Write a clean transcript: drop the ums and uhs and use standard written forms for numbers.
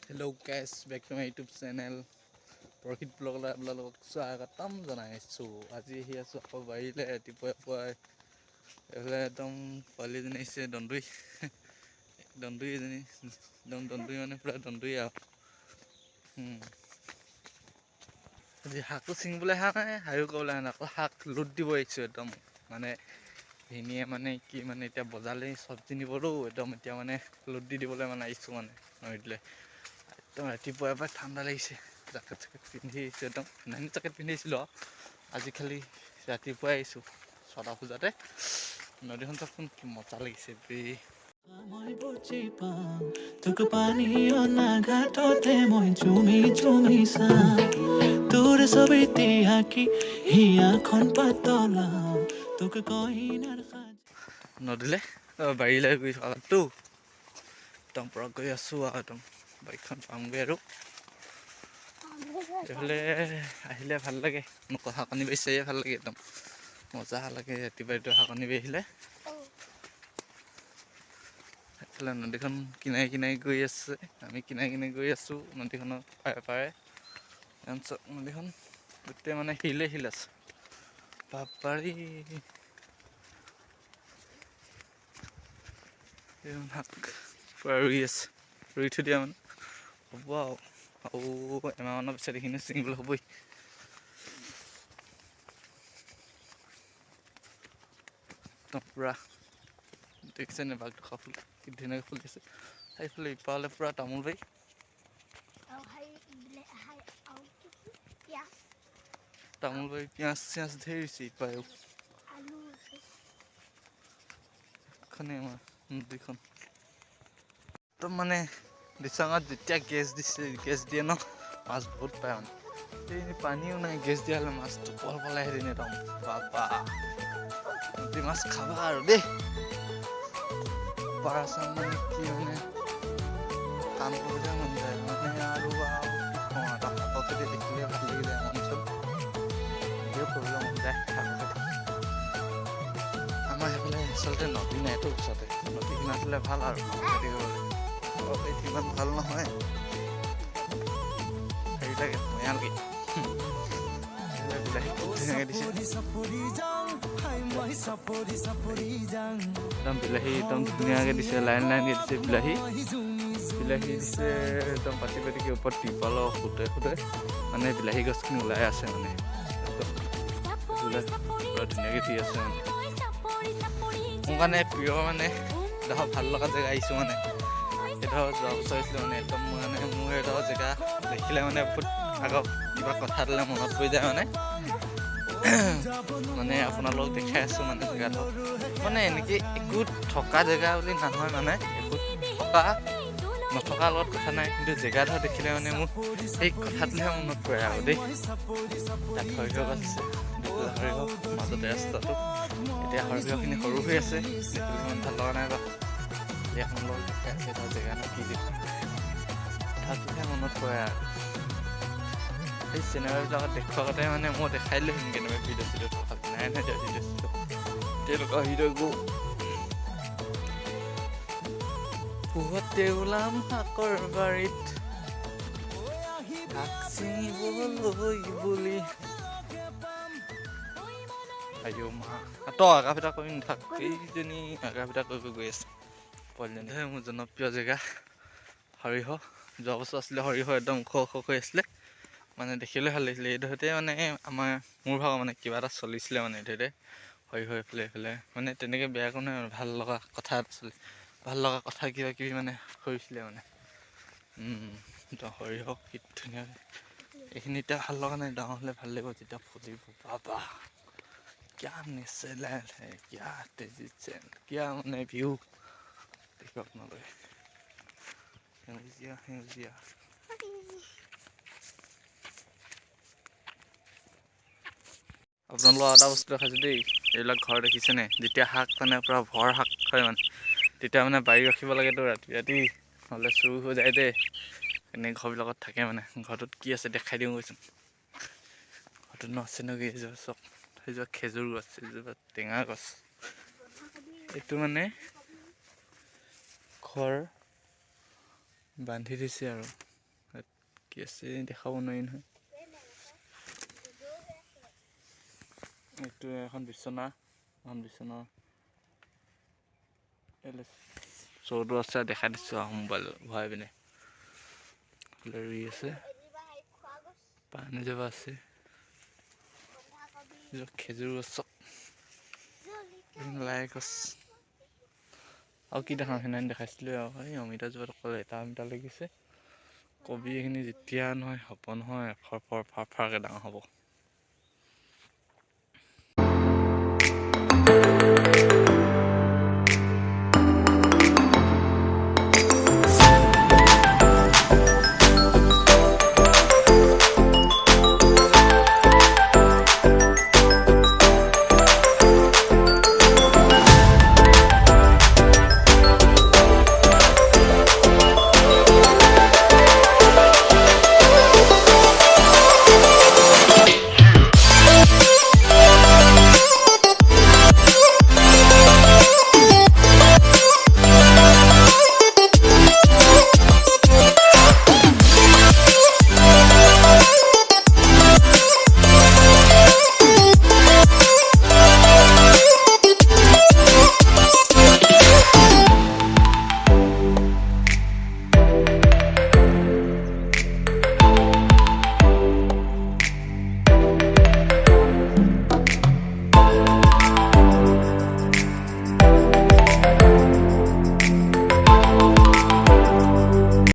Hello guys, back to my YouTube channel. Porikhit vlog la আপোনালোকক স্বাগতম জনাইছো। আজি আহি আছো আকৌ বাৰীলে ৰাতিপুৱা এইফালে একদম পোৱালিজনী আহিছে দন্দুই এজনী একদম দন্দুই মানে পুৰা দন্দুই আৰু আজি শাকটো ছিঙিবলৈ অহা নাই হায়ো ক'বলৈ অহা নাই আকৌ শাক লোট দিব আহিছোঁ একদম মানে ভিনিয়ে মানে কি মানে এতিয়া বজাৰলৈ চব্জি নিবতো একদম এতিয়া মানে লোট দি দিবলৈ মানে আহিছোঁ মানে নদীলৈ একদম ৰাতিপুৱাৰ পৰা ঠাণ্ডা লাগিছে জেকেট পিন্ধি আহিছোঁ একদম নাইন জেকেট পিন্ধি আহিছিলোঁ আৰু আজি খালি ৰাতিপুৱাই আহিছোঁ 6টা বজাতে নদীখন চাচোন কি মজা লাগিছে বে মই বুজি পাওঁ তোক পানী অনা ঘাটতে মই চুমি চুমি চাওঁ তোৰ ছবিটি আঁকি হিয়াখন পাতলাও তোক কহিনাৰ নদীলৈ বাৰীলৈ গৈ থকাতো একদম পৰা গৈ আছোঁ আৰু একদম বাইকখন পামগৈ আৰু এইফালে আহিলে ভাল লাগে মোক হাকনি বেছিয়ে ভাল লাগে একদম মজা লাগে ৰাতিপুৱা হাকনি আহিলে এইফালে নদীখন কিনাৰে কিনাৰে গৈ আছে আমি কিনাৰে গৈ আছোঁ নদীখনৰ পাৰে পাৰে নদীখন গোটেই মানে শিল আছে বাপাৰি শাক পুৰা ৰুই আছে ৰুই থৈ দিয়া মানে হ'ব আৰু এমাহমানৰ পিছত এইখিনি ছিঙিবলৈ হ'বই একদম পুৰা দেখিছে নে বাঘ থকা ফুল কি ধুনীয়াকৈ ফুলি আছে সেইফালে ইপাৰলৈ পুৰা তামোল বাৰী পিঁয়াজ চিয়াজ ধেৰ ৰুইছে ইপাৰেও এখনে আমাৰ নদীখন একদম মানে দিচাঙত যেতিয়া গেছ দিয়ে ন মাছ বহুত পায় মানে এই পানীও নাই গেছ দিয়া হ'লে মাছটো পলাই হেৰি একদম বাবা নদী মাছ খাবা আৰু দেই পাৰাচাম মানে কি মানে কাম কৰিবলৈ মন যায় মানে আৰু শাকতে দেখিলে ভাল লাগিলে মঞ্চত ভিডিঅ' কৰিবলৈ মন যায় আমাৰ সেইফালে আচলতে নদী নাইতো ওচৰতে নদী কিনাৰত হ'লে ভাল আৰু খেতি কৰিবলৈ ইমান ভাল নহয় হেৰি লাগে ময়ালগি বিলাহী ধুনীয়াকৈ দিছে একদম বিলাহী একদম ধুনীয়াকৈ দিছে লাইনকৈ দিছে বিলাহী দিছে একদম পাতি কি ওপৰত টিপালৰ সুতে মানে বিলাহী গছখিনি ওলাই আছে মানে পুৰা ধুনীয়াকৈ দি আছে মানে মোৰ কাৰণে প্ৰিয় মানে এডোখৰ ভাল লগা জেগা আহিছোঁ মানে এডোখৰ যোৱা বছৰ আহিছিলোঁ মানে একদম মানে মোৰ এডোখৰ জেগা দেখিলে মানে বহুত আগত কিবা কথা দিলে মনত পৰি যায় মানে আপোনালোকক দেখাই আছোঁ মানে জেগাটো মানে এনেকৈ একো থকা জেগা বুলি নহয় মানে একো নথকাৰ লগত কথা নাই কিন্তু জেগাডোখৰ দেখিলে মানে মোৰ সেই কথাটোহে মনত পৰে আৰু দেই তাত সৰিয়হ গছ আছে সৰিয়হ মাজতে ৰাস্তাটো এতিয়া সৰিয়হখিনি সৰু হৈ আছে দেখিবলৈ ইমান ভাল লগা নাই বাৰু এতিয়া আপোনালোকক দেখাই আছে এটা জেগানো কি দেখোঁ কথাটোহে মনত পৰে আৰু সেই চিনেমাবিলাকত দেখুৱাতে মানে মই দেখাই দিলোঁ কেনেকৈ ভিডিঅ' চিডিঅ' থকা নাই ভিডিঅ' তেনেকুৱা ভিডিঅ' গো পুহতে ওলাম শাকৰ বাৰীত শাক ছিঙিবলৈ বুলি আইঅ মা তই আগাপিটা কৰি নাথাক এইজনী আগাপিটা কৰি গৈ আছে পোৱালিজনী মোৰ জনপ্ৰিয় জেগা সৰিয়হ যোৱা বছৰ আছিলে সৰিয়হ একদম ওখ হৈ আছিলে মানে দেখিবলৈ ভাল লাগিছিলে এইডোখৰতে মানে মোৰ ভাগৰ মানে কিবা এটা চলিছিলে মানে এইডোখৰতে সৰিয়হ এইফালে মানে তেনেকৈ বেয়া কোনো ভাল লগা কথা এটা ভাল লগা কথা কিবা কিবি মানে হৈছিলে মানে সৰিয়হ কি ধুনীয়াকৈ এইখিনি এতিয়া ভাল লগা নাই ডাঙৰ হ'লে ভাল লাগিব যেতিয়া ফুলিব বাবা কিয়া নেচাৰেল হে কিয়া তেজি চেন কিয়া মানে ভিউ দেখিব আপোনালোকে সেউজীয়া আপোনালোকৰ এটা বস্তু দেখাইছোঁ দেই এইবিলাক ঘৰ দেখিছেনে যেতিয়া শাক মানে পূৰা ভৰ শাক হয় মানে তেতিয়া মানে বাৰী ৰাখিব লাগেতো ৰাতি নহ'লে চুৰ হৈ যায় দেই এনে ঘৰবিলাকত থাকে মানে ঘৰটোত কি আছে দেখাই দিওঁ গৈছোন ঘৰটোত নচিনাকি এযোৰ চব সেইজোপা খেজুৰ গছ এজোপা টেঙা গছ এইটো মানে ঘৰ বান্ধি দিছে আৰু কি আছে দেখাব নোৱাৰি নহয়। এইটো এখন বিচনা চৌটো আছে দেখাই দিছোঁ আৰু মোবাইল ভৰাই পিনে ৰুই আছে পানী যাব আছে খেজুৰ গছ লাই গছ আৰু কি দেখাম সেইদিনা দেখাইছিলোঁ আৰু এই অমিতা জোপাত অকল এটা লাগিছে কবি এইখিনি যেতিয়া নহয় হ'ব নহয় ফাৰকৈ ডাঙৰ হ'ব।